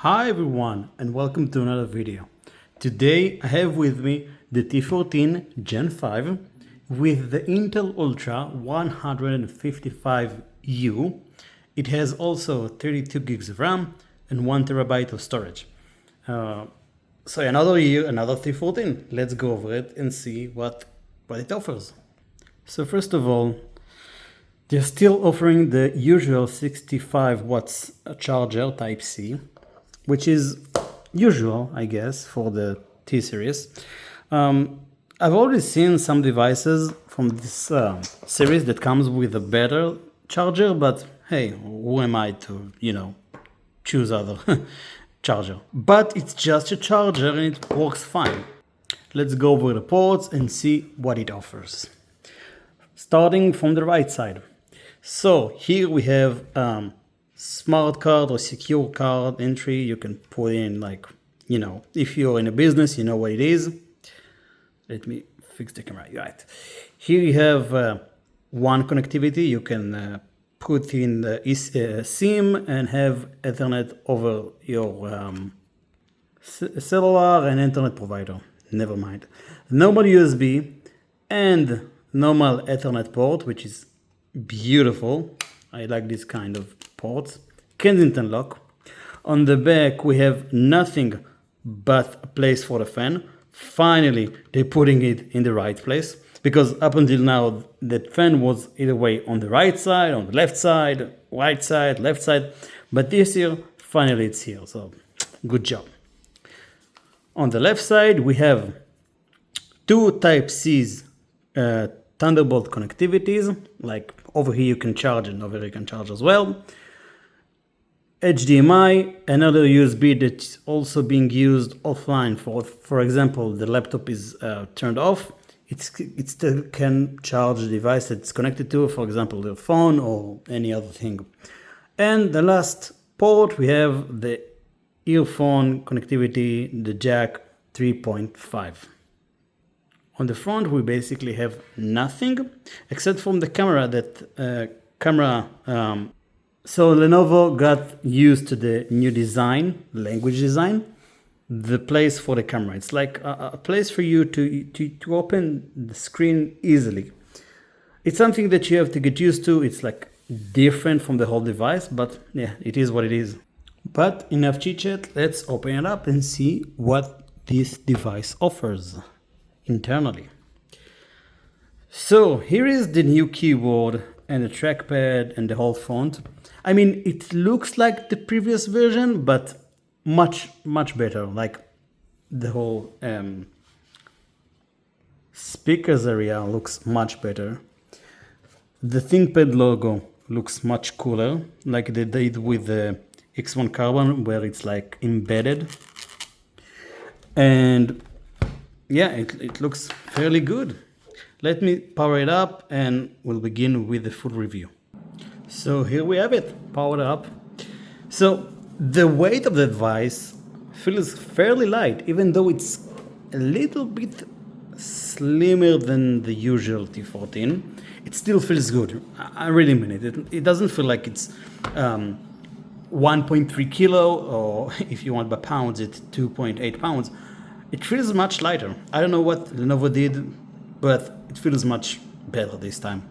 Hi everyone and welcome to another video. Today I have with me the T14 Gen 5 with the Intel Ultra 155U. It has also 32 gigs of RAM and 1 terabyte of storage. So another year, another T14. Let's go over it and see what it offers. So first of all, they're still offering the usual 65 watts charger Type C, which is usual, I guess, for the T series. I've already seen some devices from this series that comes with a better charger, but hey, who am I to, choose other charger? But it's just a charger and it works fine. Let's go over the ports and see what it offers. Starting from the right side. So here we have smart card or secure card entry. You can put in if you're in a business, you know what it is. Let me fix the camera. Right. Here you have one connectivity. You can put in the SIM and have Ethernet over your cellular and internet provider. Never mind. Normal USB and normal Ethernet port, which is beautiful. I like this kind of ports. Kensington lock. On the back we have nothing but a place for the fan. Finally they're putting it in the right place, because up until now that fan was either way on the right side, on the left side, right side, left side, but this year finally it's here, so good job. On the left side we have two Type C's Thunderbolt connectivities, like over here you can charge and over here you can charge as well. HDMI, another USB that's also being used offline. For example, the laptop is turned off, it still can charge the device it's connected to, for example, the phone or any other thing. And the last port, we have the earphone connectivity, the jack 3.5. On the front, we basically have nothing except from the camera. So Lenovo got used to the new design, language design, the place for the camera. It's like a place for you to open the screen easily. It's something that you have to get used to. It's like different from the whole device, but yeah, it is what it is. But enough chit chat, let's open it up and see what this device offers internally. So here is the new keyboard and the trackpad and the whole font. I mean, it looks like the previous version, but much better. Like the whole speakers area looks much better. The ThinkPad logo looks much cooler, like they did with the X1 Carbon, where it's like embedded. And yeah, it looks fairly good. Let me power it up and we'll begin with the full review. So here we have it, powered up. So the weight of the device feels fairly light, even though it's a little bit slimmer than the usual T14. It still feels good. I really mean it. It doesn't feel like it's 1.3 kilo, or if you want by pounds, it's 2.8 pounds. It feels much lighter. I don't know what Lenovo did, but it feels much better this time.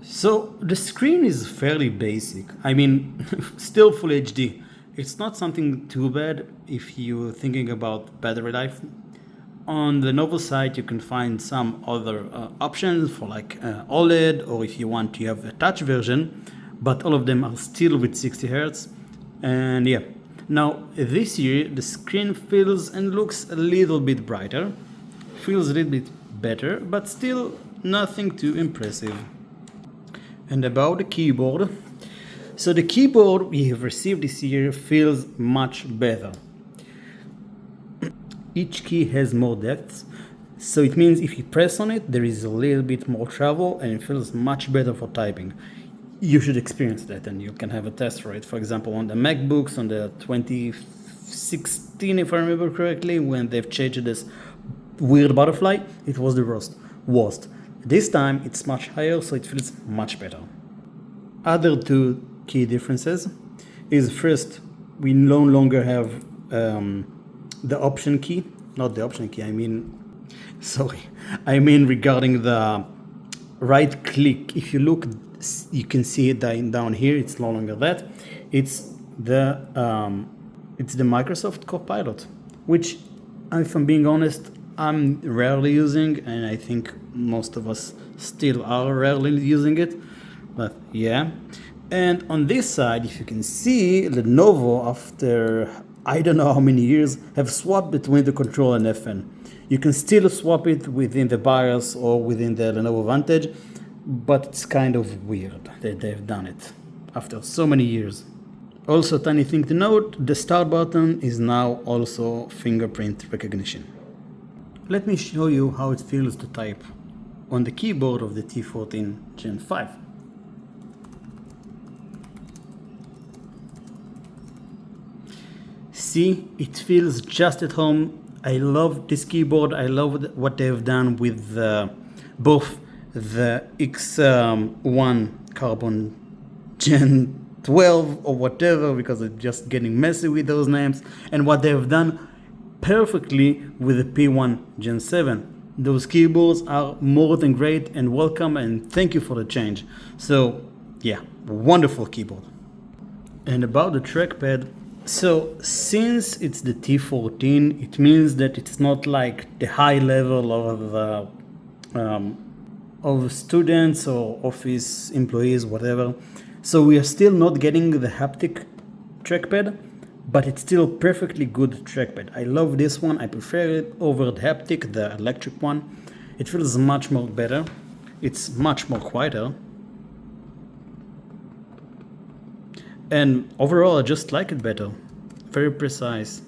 So the screen is fairly basic. I mean, still full HD. It's not something too bad if you're thinking about battery life. On the Lenovo site, you can find some other options for like OLED, or if you want to have a touch version, but all of them are still with 60 Hz. And yeah, now this year the screen feels and looks a little bit brighter, feels a little bit better, but still nothing too impressive. And about the keyboard, so the keyboard we have received this year feels much better. Each key has more depth, so it means if you press on it there is a little bit more travel and it feels much better for typing. You should experience that and you can have a test for it. For example, on the MacBooks, on the 2016 if I remember correctly, when they've changed this weird butterfly, it was the worst. This time it's much higher, so it feels much better. Other two key differences is first we no longer have the option key, not the option key, I mean regarding the right click. If you look, you can see it down here, it's no longer that. It's the Microsoft Copilot, which, if I'm being honest, I'm rarely using, and I think most of us still are rarely using it, but yeah. And on this side, if you can see, Lenovo, after I don't know how many years, have swapped between the control and FN. You can still swap it within the BIOS or within the Lenovo Vantage, but it's kind of weird that they've done it after so many years. Also, tiny thing to note, the start button is now also fingerprint recognition. Let me show you how it feels to type on the keyboard of the T14 Gen 5. See, it feels just at home. I love this keyboard. I love what they've done with both the X1 Carbon Gen 12 or whatever, because it's just getting messy with those names, and what they've done perfectly with the P1 Gen 7. Those keyboards are more than great and welcome, and thank you for the change. So yeah, wonderful keyboard. And about the trackpad, so since it's the T14, it means that it's not like the high level of students or office employees, whatever. So we are still not getting the haptic trackpad, but it's still perfectly good trackpad. I love this one. I prefer it over the haptic, the electric one. It feels much more better. It's much more quieter. And overall, I just like it better. Very precise.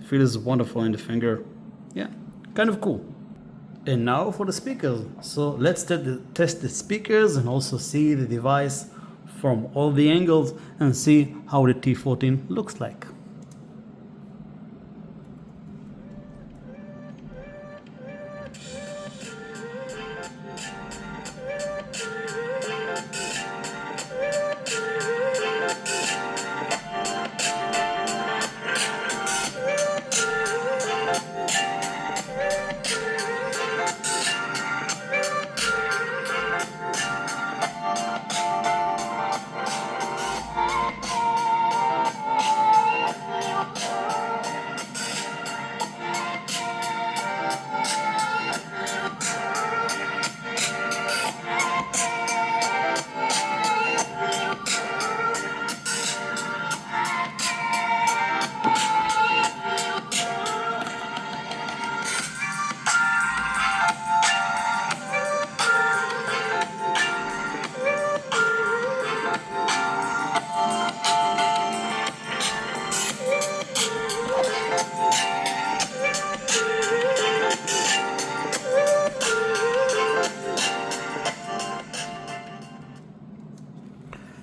It feels wonderful in the finger. Yeah, kind of cool. And now for the speakers. So let's test the speakers and also see the device from all the angles and see how the T14 looks like.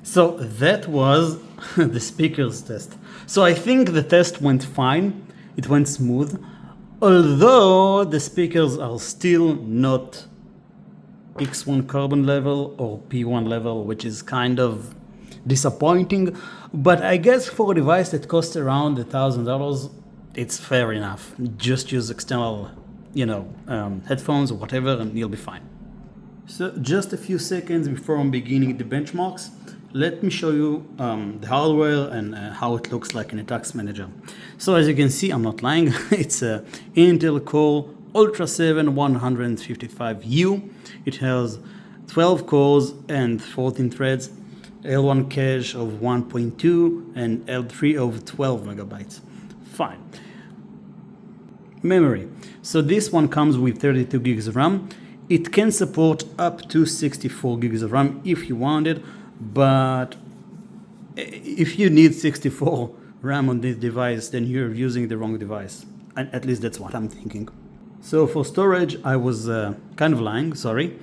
So that was the speakers test. So I think the test went fine. It went smooth. Although the speakers are still not X1 Carbon level or P1 level, which is kind of disappointing. But I guess for a device that costs around $1,000, it's fair enough. Just use external, headphones or whatever, and you'll be fine. So just a few seconds before I'm beginning the benchmarks, let me show you the hardware and how it looks like in a task manager. So as you can see, I'm not lying, it's a Intel Core Ultra 7 155U. It has 12 cores and 14 threads, L1 cache of 1.2 and L3 of 12 megabytes. Fine. Memory. So this one comes with 32 gigs of RAM. It can support up to 64 gigs of RAM if you want it, but if you need 64 RAM on this device, then you're using the wrong device. And at least that's what I'm thinking. So for storage, I was kind of lying, sorry.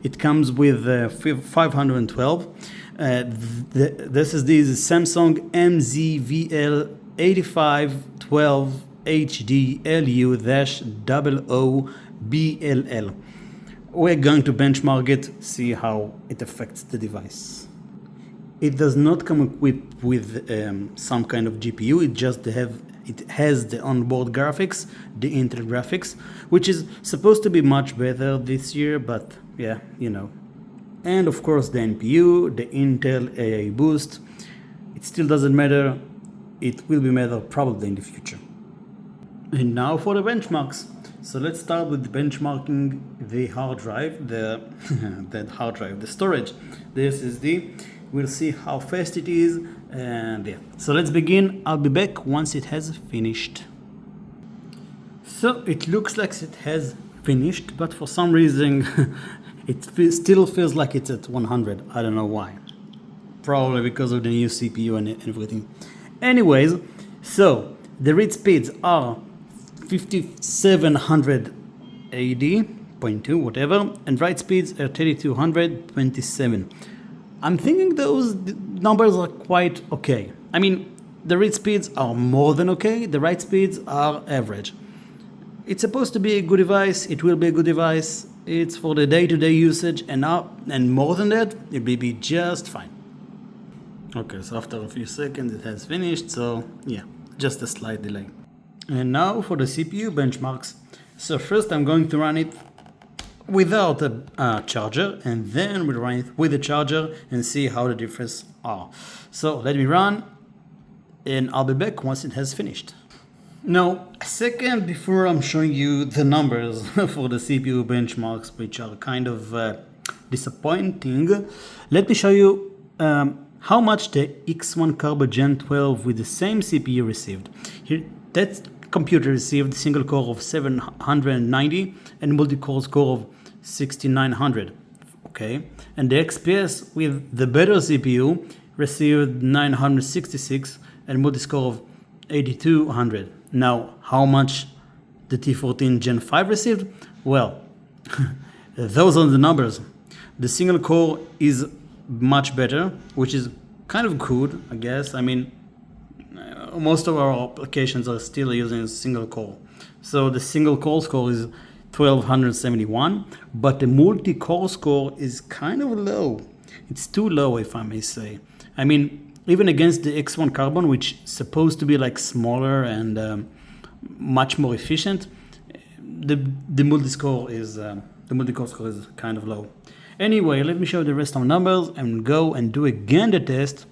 It comes with 512. The SSD is Samsung MZVL8512HD LU-00BLL. We're going to benchmark it, see how it affects the device. it does not come equipped with some kind of GPU. It has the onboard graphics, the Intel graphics, which is supposed to be much better this year, but yeah, you know. And of course the NPU, the Intel AI boost. It still doesn't matter. It will be matter probably in the future. And now for the benchmarks. So let's start with benchmarking the hard drive, the storage, the SSD. We'll see how fast it is, and yeah. So let's begin. I'll be back once it has finished. So it looks like it has finished, but for some reason it still feels like it's at 100. I don't know why. Probably because of the new CPU and everything. Anyways, so the read speeds are 5780.2 whatever, and write speeds are 3227. I'm thinking those numbers are quite okay. I mean, the read speeds are more than okay, the write speeds are average. It's supposed to be a good device, it will be a good device, it's for the day-to-day usage, and more than that, it will be just fine. Okay, so after a few seconds it has finished, so yeah, just a slight delay. And now for the CPU benchmarks. So first I'm going to run it without a charger, and then we'll run it with a charger and see how the difference are. So let me run, and I'll be back once it has finished. Now, a second before I'm showing you the numbers for the CPU benchmarks, which are kind of disappointing, let me show you how much the X1 Carbo Gen 12 with the same CPU received. Here, that computer received single core of 790 and multi-core score of 6900. Okay, and the XPS with the better CPU received 966 and multi-score of 8200. Now, how much the T14 Gen 5 received? Well, those are the numbers. The single core is much better, which is kind of good, I guess. I mean, most of our applications are still using a single core. So the single core score is 1271, but the multi-core score is kind of low. It's too low, if I may say. I mean, even against the X1 Carbon, which is supposed to be like smaller and much more efficient, the multi-core score is kind of low. Anyway, let me show you the rest of the numbers and go and do again the test,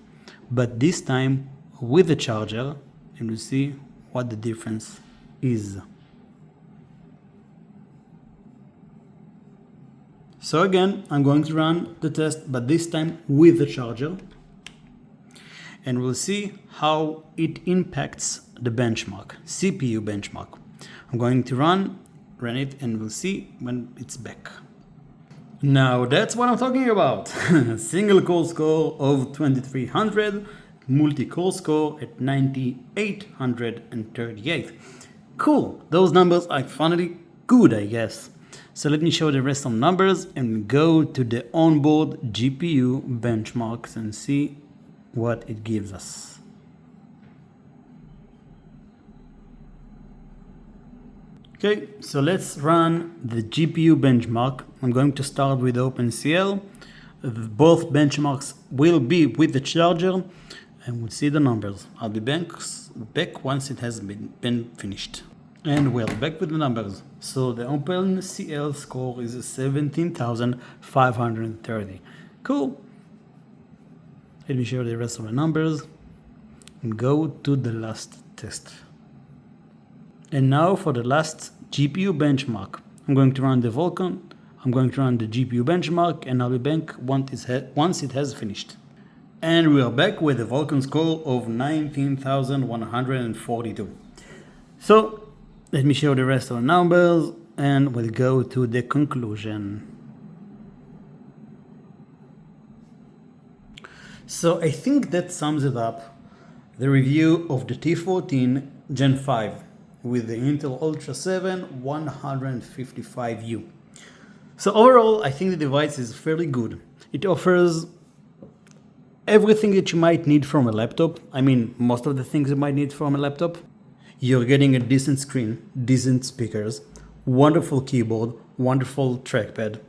but this time with the charger, and we'll see what the difference is. So again, I'm going to run the test, but this time with the charger, and we'll see how it impacts the benchmark, CPU benchmark. I'm going to run it, and we'll see when it's back. Now that's what I'm talking about. Single core score of 2300, multi-core score at 9838. Cool, those numbers are finally good, I guess. So let me show the rest of the numbers and go to the onboard GPU benchmarks and see what it gives us. Okay, so let's run the GPU benchmark. I'm going to start with OpenCL. Both benchmarks will be with the charger, and we'll see the numbers. I'll be back once it has been finished. And we're back with the numbers. So the OpenCL score is 17,530. Cool. Let me show the rest of the numbers and go to the last test. And now for the last GPU benchmark. I'm going to run the Vulkan, I'm going to run the GPU benchmark, and I'll be back once it has finished. And we are back with a Vulkan score of 19,142. So let me show the rest of the numbers and we'll go to the conclusion. So I think that sums it up, the review of the T14 Gen 5 with the Intel Ultra 7 155U. So overall, I think the device is fairly good. It offers everything that you might need from a laptop. I mean, most of the things you might need from a laptop. You're getting a decent screen, decent speakers, wonderful keyboard, wonderful trackpad,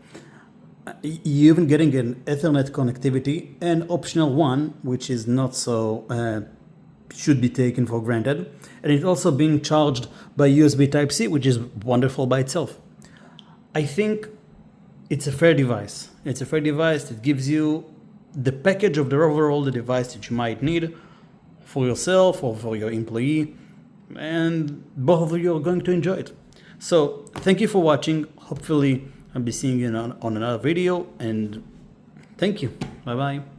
You're even getting an Ethernet connectivity, and optional one, which is not so should be taken for granted, and it's also being charged by USB Type-C, which is wonderful by itself. I think it's a fair device. It's a fair device that gives you the package of the overall the device that you might need for yourself or for your employee, and both of you are going to enjoy it. So thank you for watching. Hopefully I'll be seeing you on another video, and thank you. Bye bye.